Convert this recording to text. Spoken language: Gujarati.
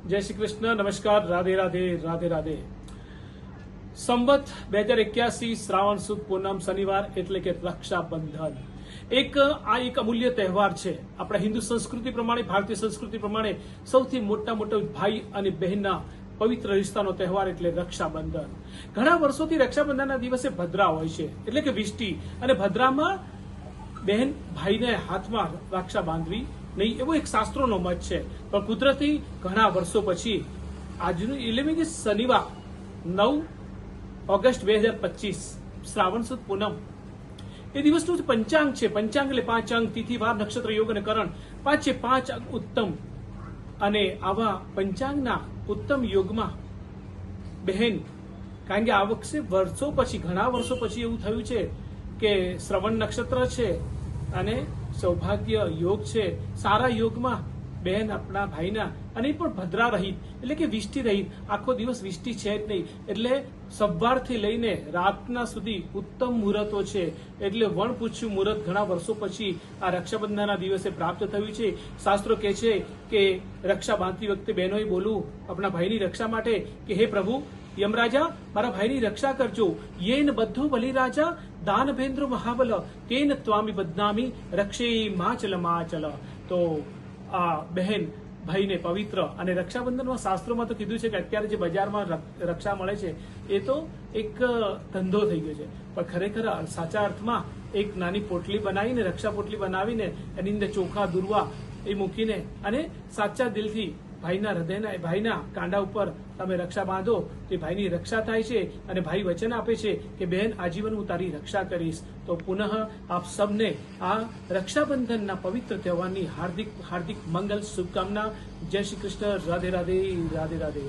જય શ્રી કૃષ્ણ, નમસ્કાર, રાધે રાધે, રાધે રાધે. સંવત 2081 શ્રાવણ સુદ પૂનમ શનિવાર એટલે કે રક્ષાબંધન. એક અમૂલ્ય તહેવાર છે. આપણા હિન્દુ સંસ્કૃતિ પ્રમાણે, ભારતીય સંસ્કૃતિ પ્રમાણે સૌથી મોટા ભાઈ અને બહેનના પવિત્ર રિશ્તાનો તહેવાર એટલે રક્ષાબંધન. ઘણા વર્ષોથી રક્ષાબંધનના દિવસે ભદ્રા હોય છે, એટલે કે વિષ્ટી, અને ભદ્રામાં બહેન ભાઈને હાથમાં રક્ષા બાંધવી નહીં એવો એક શાસ્ત્રોનો મત છે. પણ કુદરતી ઘણા વર્ષો પછી આજનું એટલે કે શનિવાર 9 ઓગસ્ટ 2025 શ્રાવણ સુદ પૂનમ એ દિવસનું પંચાંગ છે. પંચાંગ એટલે 5 અંક, તિથિ, વાર, નક્ષત્ર, યોગ અને કરણ. 5 અંક ઉત્તમ, અને આવા પંચાંગના ઉત્તમ યોગમાં બહેન, કારણ કે આ વખતે ઘણા વર્ષો પછી એવું થયું છે કે શ્રવણ નક્ષત્ર છે અને સૌભાગ્ય યોગ છે. સારા યોગમાં બહેન આપણા ભાઈના, અને એ પણ ભદ્રા રહિત એટલે કે વિષ્ટિ રહિત, આખો દિવસ વિષ્ટિ છે જ નહીં, એટલે સવારથી લઈને રાતના સુધી ઉત્તમ મુહૂર્તો છે. એટલે વણપૂછ્યું મુહૂર્ત ઘણા વર્ષો પછી આ રક્ષાબંધનના દિવસે પ્રાપ્ત થયું છે. શાસ્ત્રો કહે છે કે રક્ષા બાંધતી વખતે બહેનોએ બોલવું આપણા ભાઈની રક્ષા માટે કે હે પ્રભુ યમરાજા, મારા ભાઈની રક્ષા કરજો. યેન બધો બલિરાજા દાનભેન્દ્ર મહાબલ તેન ત્વામી બદનામી રક્ષે માચલ. તો આ બહેન ભાઈને પવિત્ર, અને રક્ષાબંધનમાં શાસ્ત્રોમાં તો કીધું છે કે અત્યારે જે બજારમાં રક્ષા મળે છે એ તો એક ધંધો થઈ ગયો છે, પણ ખરેખર સાચા અર્થમાં એક નાની પોટલી બનાવીને, રક્ષા પોટલી બનાવીને એની અંદર ચોખા દુર્વા એ મૂકીને અને સાચા દિલથી ભાઈના હૃદયના, ભાઈના કાંડા ઉપર તમે રક્ષા બાંધો તે ભાઈની રક્ષા થાય છે. અને ભાઈ વચન આપે છે કે બહેન આજીવન હું તારી રક્ષા કરીશ. તો પુનઃ આપ સબને આ રક્ષાબંધનના પવિત્ર તહેવારની હાર્દિક હાર્દિક મંગલ શુભકામના. જય શ્રી કૃષ્ણ, રાધે રાધે, રાધે રાધે.